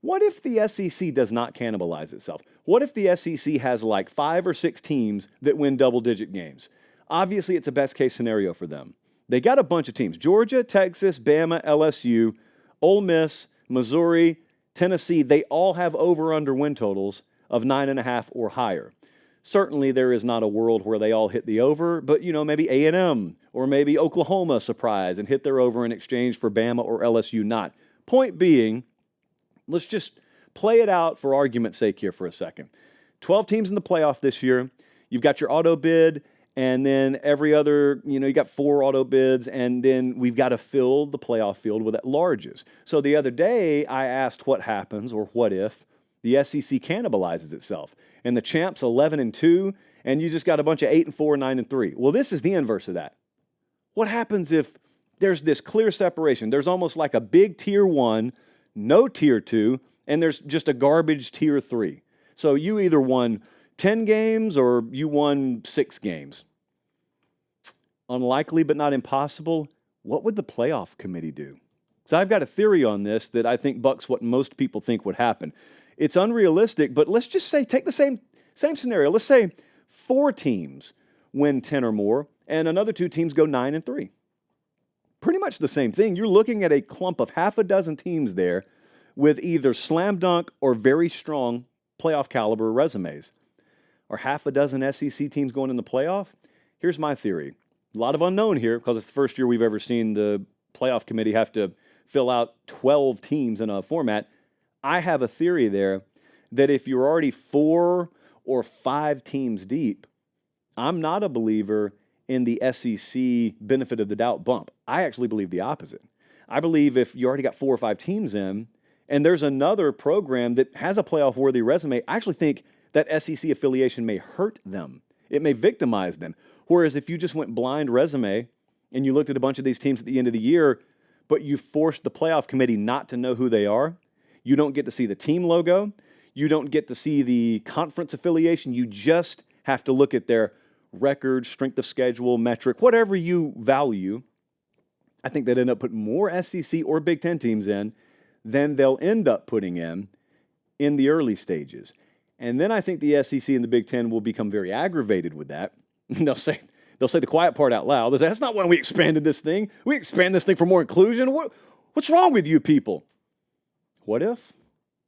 What if the SEC does not cannibalize itself? What if the SEC has like 5 or 6 teams that win double-digit games? Obviously, it's a best-case scenario for them. They got a bunch of teams: Georgia, Texas, Bama, LSU, Ole Miss, Missouri, Tennessee. They all have over-under win totals of 9.5 or higher. Certainly, there is not a world where they all hit the over, but, maybe A&M or maybe Oklahoma surprise and hit their over in exchange for Bama or LSU not. Point being, let's just play it out for argument's sake here for a second. 12 teams in the playoff this year. You've got your auto bid, and then every other, you got 4 auto bids, and then we've got to fill the playoff field with at-larges. So the other day, I asked what happens or what if the SEC cannibalizes itself, and the champ's 11-2, and you just got a bunch of 8-4, 9-3. Well, this is the inverse of that. What happens if there's this clear separation? There's almost like a big tier 1, no tier 2, and there's just a garbage tier 3. So you either won 10 games or you won 6 games. Unlikely but not impossible. What would the playoff committee do? So I've got a theory on this that I think bucks what most people think would happen. It's unrealistic, but let's just say, take the same scenario. Let's say 4 teams win 10 or more, and another 2 teams go 9-3. Pretty much the same thing. You're looking at a clump of half a dozen teams there with either slam dunk or very strong playoff caliber resumes. Are half a dozen SEC teams going in the playoff? Here's my theory. A lot of unknown here because it's the first year we've ever seen the playoff committee have to fill out 12 teams in a format. I have a theory there that if you're already 4 or 5 teams deep, I'm not a believer in the SEC benefit of the doubt bump. I actually believe the opposite. I believe if you already got 4 or 5 teams in, and there's another program that has a playoff-worthy resume, I actually think that SEC affiliation may hurt them. It may victimize them. Whereas if you just went blind resume and you looked at a bunch of these teams at the end of the year, but you forced the playoff committee not to know who they are, you don't get to see the team logo, you don't get to see the conference affiliation, you just have to look at their record, strength of schedule, metric, whatever you value. I think they'd end up putting more SEC or Big Ten teams in than they'll end up putting in the early stages. And then I think the SEC and the Big Ten will become very aggravated with that. They'll say the quiet part out loud. They'll say, that's not why we expanded this thing. We expand this thing for more inclusion. What's wrong with you people? What if?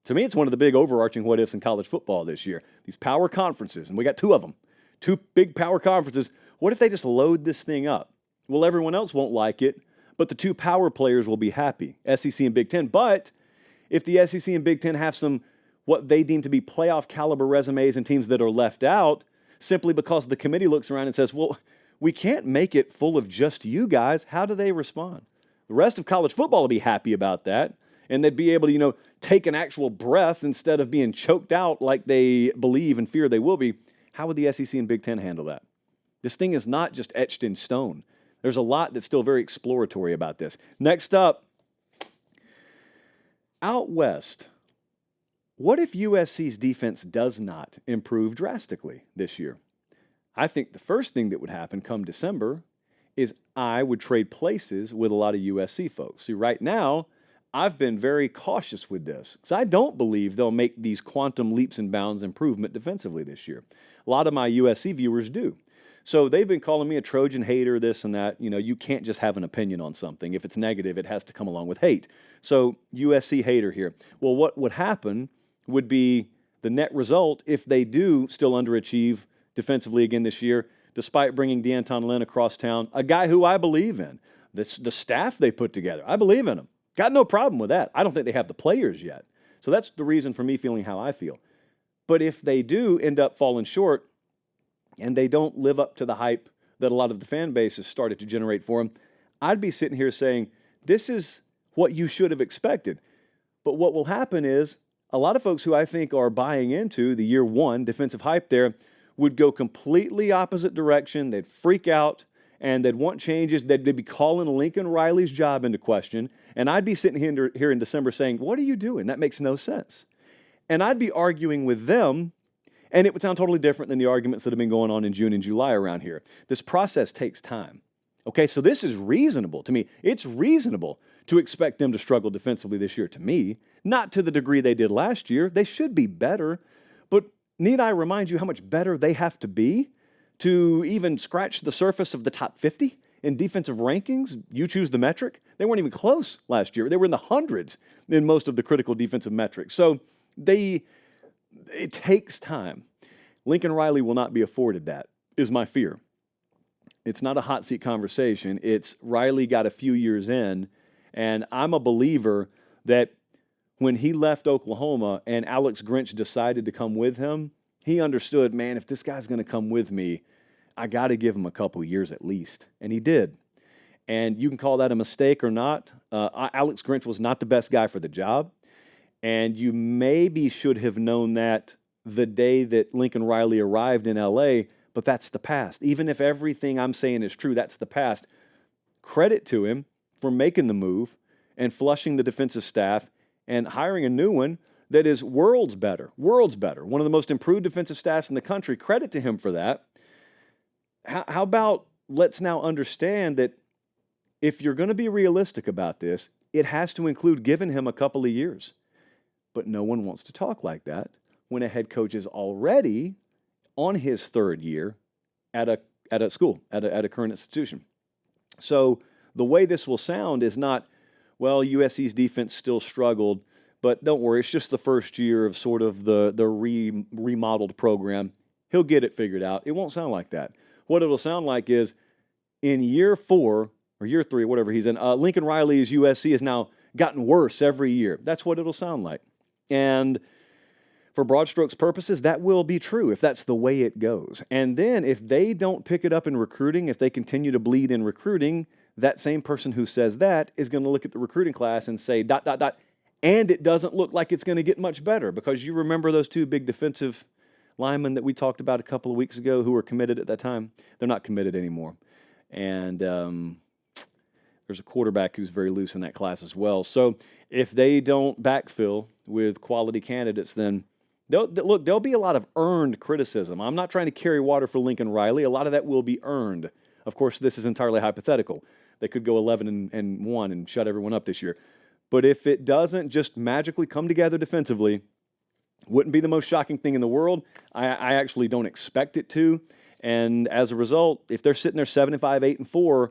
To me, it's one of the big overarching what ifs in college football this year. These power conferences, and we got 2 of them. 2 big power conferences. What if they just load this thing up? Well, everyone else won't like it, but the 2 power players will be happy, SEC and Big Ten. But if the SEC and Big Ten have some what they deem to be playoff caliber resumes and teams that are left out, simply because the committee looks around and says, well, we can't make it full of just you guys, how do they respond? The rest of college football will be happy about that, and they'd be able to, take an actual breath instead of being choked out like they believe and fear they will be. How would the SEC and Big Ten handle that? This thing is not just etched in stone. There's a lot that's still very exploratory about this. Next up, out west, what if USC's defense does not improve drastically this year? I think the first thing that would happen come December is I would trade places with a lot of USC folks. See, right now, I've been very cautious with this because I don't believe they'll make these quantum leaps and bounds improvement defensively this year. A lot of my USC viewers do. So they've been calling me a Trojan hater, this and that. You can't just have an opinion on something. If it's negative, it has to come along with hate. So USC hater here. Well, what would happen would be the net result if they do still underachieve defensively again this year, despite bringing D'Anton Lynn across town, a guy who I believe in. The staff they put together, I believe in them. Got no problem with that. I don't think they have the players yet. So that's the reason for me feeling how I feel. But if they do end up falling short and they don't live up to the hype that a lot of the fan base has started to generate for them, I'd be sitting here saying, this is what you should have expected. But what will happen is a lot of folks who I think are buying into the year 1 defensive hype there would go completely opposite direction. They'd freak out and they'd want changes. They'd be calling Lincoln Riley's job into question. And I'd be sitting here in December saying, what are you doing? That makes no sense. And I'd be arguing with them, and it would sound totally different than the arguments that have been going on in June and July around here. This process takes time. Okay, so this is reasonable to me. It's reasonable to expect them to struggle defensively this year, to me. Not to the degree they did last year. They should be better. But need I remind you how much better they have to be to even scratch the surface of the top 50 in defensive rankings? You choose the metric. They weren't even close last year. They were in the hundreds in most of the critical defensive metrics. So it takes time. Lincoln Riley will not be afforded that, is my fear. It's not a hot seat conversation. It's Riley got a few years in, and I'm a believer that when he left Oklahoma and Alex Grinch decided to come with him, he understood, man, if this guy's going to come with me, I got to give him a couple years at least. And he did. And you can call that a mistake or not. Alex Grinch was not the best guy for the job. And you maybe should have known that the day that Lincoln Riley arrived in L.A., but that's the past. Even if everything I'm saying is true, that's the past. Credit to him for making the move and flushing the defensive staff and hiring a new one that is worlds better. One of the most improved defensive staffs in the country. Credit to him for that. How about let's now understand that if you're going to be realistic about this, it has to include giving him a couple of years. But no one wants to talk like that when a head coach is already on his third year at a school, at a current institution. So the way this will sound is not, well, USC's defense still struggled, but don't worry, it's just the first year of sort of the remodeled program. He'll get it figured out. It won't sound like that. What it'll sound like is in year 4 or year 3, whatever he's in, Lincoln Riley's USC has now gotten worse every year. That's what it'll sound like. And for broad strokes purposes, that will be true if that's the way it goes. And then if they don't pick it up in recruiting, if they continue to bleed in recruiting, that same person who says that is going to look at the recruiting class and say, ... and it doesn't look like it's going to get much better, because you remember those 2 big defensive linemen that we talked about a couple of weeks ago who were committed at that time? They're not committed anymore. And there's a quarterback who's very loose in that class as well. So if they don't backfill with quality candidates, then there'll be a lot of earned criticism. I'm not trying to carry water for Lincoln Riley. A lot of that will be earned. Of course, this is entirely hypothetical. They could go 11-1 and shut everyone up this year. But if it doesn't just magically come together defensively, wouldn't be the most shocking thing in the world. I actually don't expect it to. And as a result, if they're sitting there 7-5, 8-4,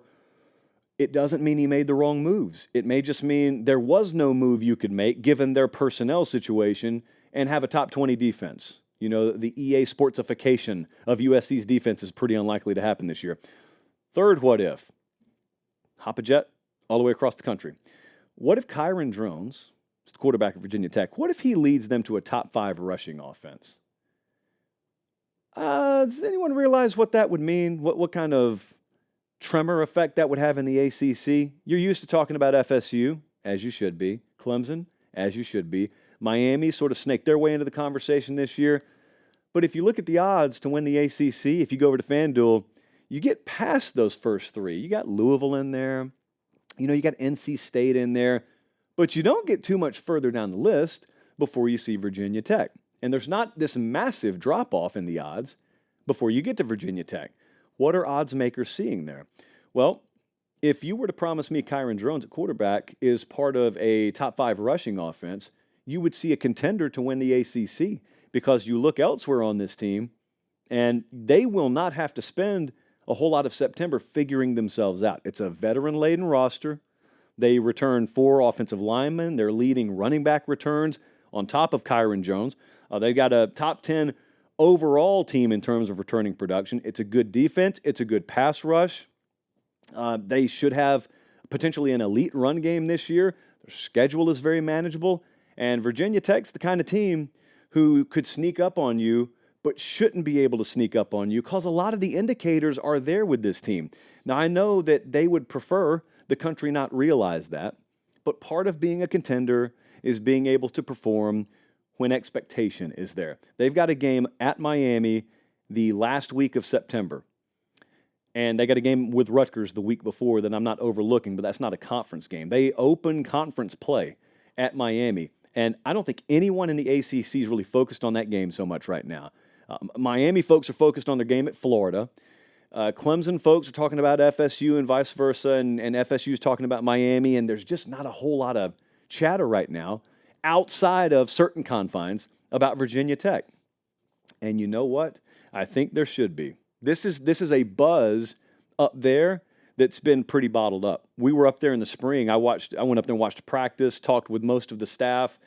it doesn't mean he made the wrong moves. It may just mean there was no move you could make given their personnel situation and have a top 20 defense. You know, the EA sportsification of USC's defense is pretty unlikely to happen this year. Third what if? Hop a jet all the way across the country. What if Kyron Drones, the quarterback of Virginia Tech, what if he leads them to a top 5 rushing offense? Does anyone realize what that would mean? What kind of tremor effect that would have in the ACC? You're used to talking about FSU, as you should be. Clemson, as you should be. Miami sort of snaked their way into the conversation this year. But if you look at the odds to win the ACC, if you go over to FanDuel, you get past those first 3. You got Louisville in there. You know, you got NC State in there. But you don't get too much further down the list before you see Virginia Tech. And there's not this massive drop-off in the odds before you get to Virginia Tech. What are odds makers seeing there? Well, if you were to promise me Kyron Drones at quarterback is part of a top 5 rushing offense, you would see a contender to win the ACC, because you look elsewhere on this team and they will not have to spend a whole lot of September figuring themselves out. It's a veteran-laden roster. They return 4 offensive linemen. They're leading running back returns on top of Kyron Drones. They've got a top 10 overall team in terms of returning production. It's a good defense. It's a good pass rush. They should have potentially an elite run game this year. Their schedule is very manageable. And Virginia Tech's the kind of team who could sneak up on you, but shouldn't be able to sneak up on you, because a lot of the indicators are there with this team. Now, I know that they would prefer the country not realize that, but part of being a contender is being able to perform when expectation is there. They've got a game at Miami the last week of September, and they got a game with Rutgers the week before that I'm not overlooking, but that's not a conference game. They open conference play at Miami, and I don't think anyone in the ACC is really focused on that game so much right now. Miami folks are focused on their game at Florida. Clemson folks are talking about FSU and vice versa, and FSU is talking about Miami, and there's just not a whole lot of chatter right now outside of certain confines about Virginia Tech. And you know what? I think there should be. This is a buzz up there that's been pretty bottled up. We were up there in the spring. I went up there and watched practice, talked with most of the staff.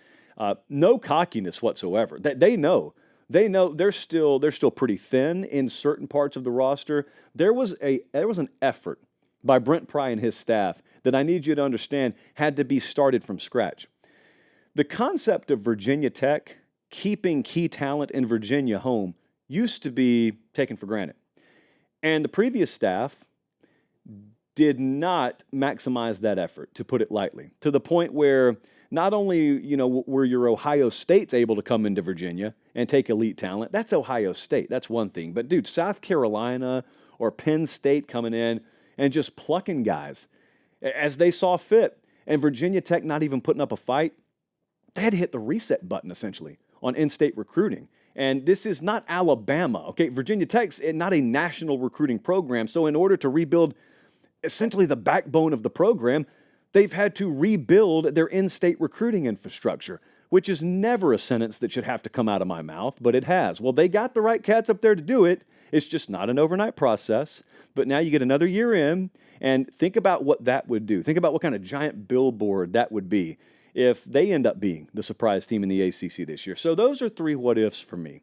No cockiness whatsoever. They know they're still pretty thin in certain parts of the roster. There was an effort by Brent Pry and his staff that I need you to understand had to be started from scratch. The concept of Virginia Tech keeping key talent in Virginia home used to be taken for granted. And the previous staff did not maximize that effort, to put it lightly, to the point where not only, were your Ohio States able to come into Virginia and take elite talent, that's Ohio State, that's one thing. But dude, South Carolina or Penn State coming in and just plucking guys as they saw fit, and Virginia Tech not even putting up a fight, they had to hit the reset button essentially on in-state recruiting. And this is not Alabama, okay? Virginia Tech's not a national recruiting program. So in order to rebuild essentially the backbone of the program, they've had to rebuild their in-state recruiting infrastructure, which is never a sentence that should have to come out of my mouth, but it has. Well, they got the right cats up there to do it. It's just not an overnight process. But now you get another year in, and think about what that would do. Think about what kind of giant billboard that would be if they end up being the surprise team in the ACC this year. So those are 3 what-ifs for me.